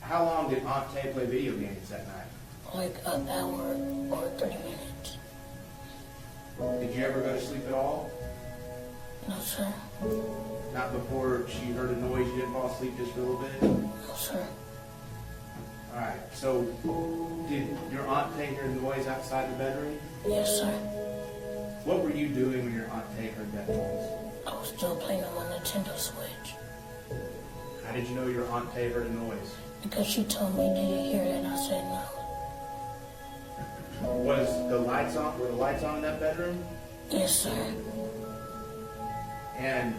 How long did Aunt Tay play video games that night? Like an hour or 30 minutes. Did you ever go to sleep at all? No, sir. Not before she heard a noise, you didn't fall asleep just for a little bit? No, sir. Alright, so did your Aunt Tay hear noise outside the bedroom? Yes, sir. What were you doing when your Aunt Tay heard that noise? I was still playing on my Nintendo Switch. How did you know your Aunt Tay heard a noise? Because she told me, did you hear it? And I said no. Was the lights on? Were the lights on in that bedroom? Yes, sir. And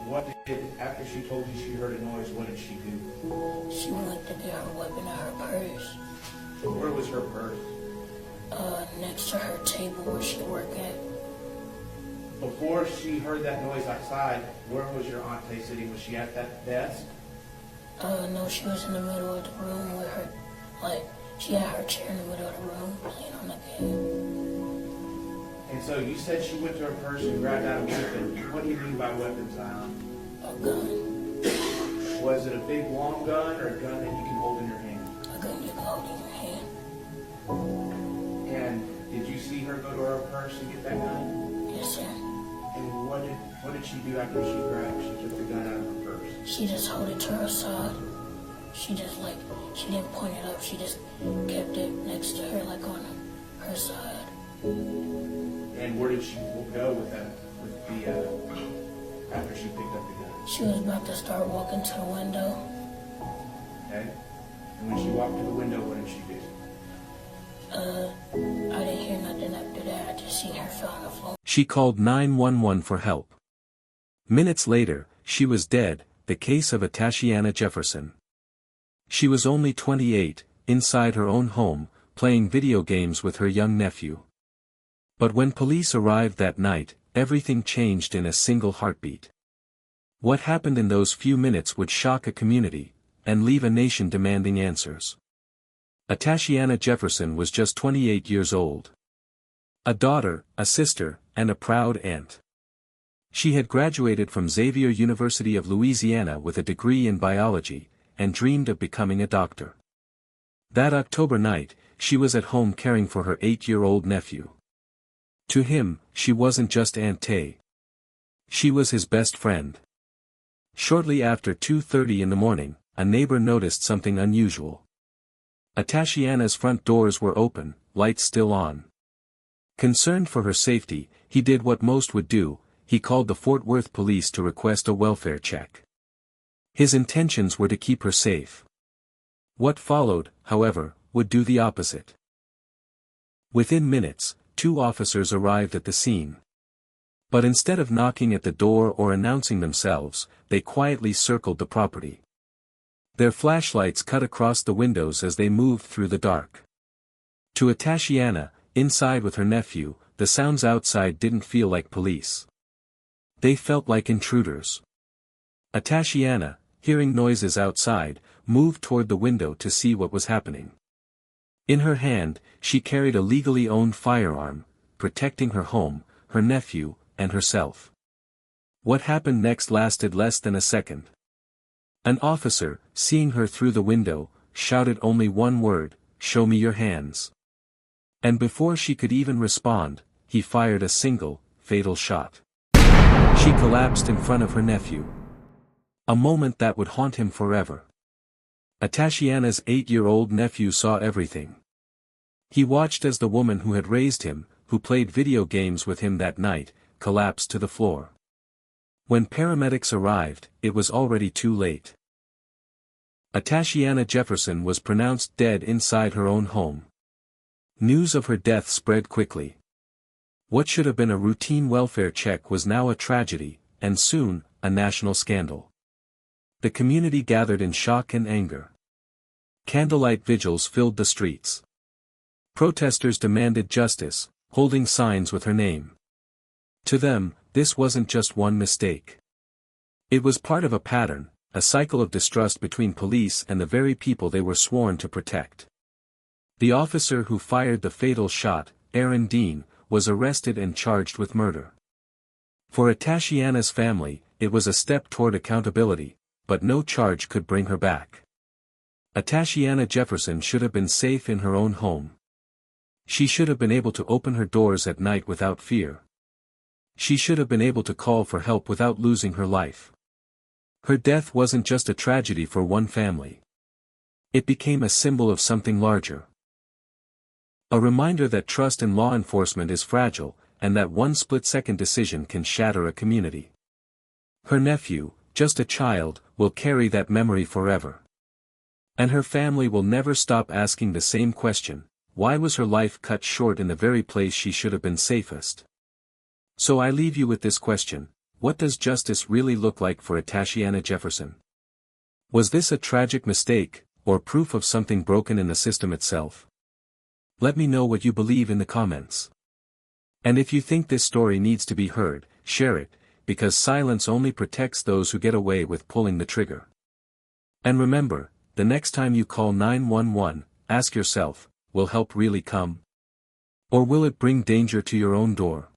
what did, after she told you she heard a noise, what did she do? She went to get her weapon out of her purse. Where was her purse? Next to her table where she worked at. Before she heard that noise outside, where was your Aunt Tay sitting? Was she at that desk? No, she was in the middle of the room with her, she had her chair in the middle of the room playing on the game. And so you said she went to her purse and grabbed out a weapon. What do you mean by weapon, Zion? A gun. Was it a big long gun or a gun that you can hold in your hand? A gun you can hold in your hand. And did you see her go to her purse and get that gun? Yes, sir. And what did she do after she took the gun out of her purse? She just held it to her side. She didn't point it up. She just kept it next to her, like on her side. And where did she go with that, after she picked up the gun? She was about to start walking to the window. Okay. And when she walked to the window, what did she do? I didn't hear nothing after that. I just seen her fall on the floor. She called 911 for help. Minutes later, she was dead, the case of Atatiana Jefferson. She was only 28, inside her own home, playing video games with her young nephew. But when police arrived that night, everything changed in a single heartbeat. What happened in those few minutes would shock a community, and leave a nation demanding answers. Atatiana Jefferson was just 28 years old. A daughter, a sister, and a proud aunt. She had graduated from Xavier University of Louisiana with a degree in biology, and dreamed of becoming a doctor. That October night, she was at home caring for her 8-year-old nephew. To him, she wasn't just Aunt Tay. She was his best friend. Shortly after 2:30 in the morning, a neighbor noticed something unusual. Atatiana's front doors were open, lights still on. Concerned for her safety, he did what most would do, he called the Fort Worth police to request a welfare check. His intentions were to keep her safe. What followed, however, would do the opposite. Within minutes, 2 officers arrived at the scene. But instead of knocking at the door or announcing themselves, they quietly circled the property. Their flashlights cut across the windows as they moved through the dark. To Atatiana, inside with her nephew, the sounds outside didn't feel like police. They felt like intruders. Atatiana, hearing noises outside, moved toward the window to see what was happening. In her hand, she carried a legally owned firearm, protecting her home, her nephew, and herself. What happened next lasted less than a second. An officer, seeing her through the window, shouted only one word, "Show me your hands." And before she could even respond, he fired a single, fatal shot. She collapsed in front of her nephew. A moment that would haunt him forever. Atatiana's 8-year-old nephew saw everything. He watched as the woman who had raised him, who played video games with him that night, collapsed to the floor. When paramedics arrived, it was already too late. Atatiana Jefferson was pronounced dead inside her own home. News of her death spread quickly. What should have been a routine welfare check was now a tragedy, and soon, a national scandal. The community gathered in shock and anger. Candlelight vigils filled the streets. Protesters demanded justice, holding signs with her name. To them, this wasn't just one mistake. It was part of a pattern, a cycle of distrust between police and the very people they were sworn to protect. The officer who fired the fatal shot, Aaron Dean, was arrested and charged with murder. For Atatiana's family, it was a step toward accountability, but no charge could bring her back. Atatiana Jefferson should have been safe in her own home. She should have been able to open her doors at night without fear. She should have been able to call for help without losing her life. Her death wasn't just a tragedy for one family. It became a symbol of something larger. A reminder that trust in law enforcement is fragile, and that one split-second decision can shatter a community. Her nephew, just a child, will carry that memory forever. And her family will never stop asking the same question: why was her life cut short in the very place she should have been safest? So I leave you with this question: what does justice really look like for Atatiana Jefferson? Was this a tragic mistake, or proof of something broken in the system itself? Let me know what you believe in the comments. And if you think this story needs to be heard, share it, because silence only protects those who get away with pulling the trigger. And remember, the next time you call 911, ask yourself, will help really come? Or will it bring danger to your own door?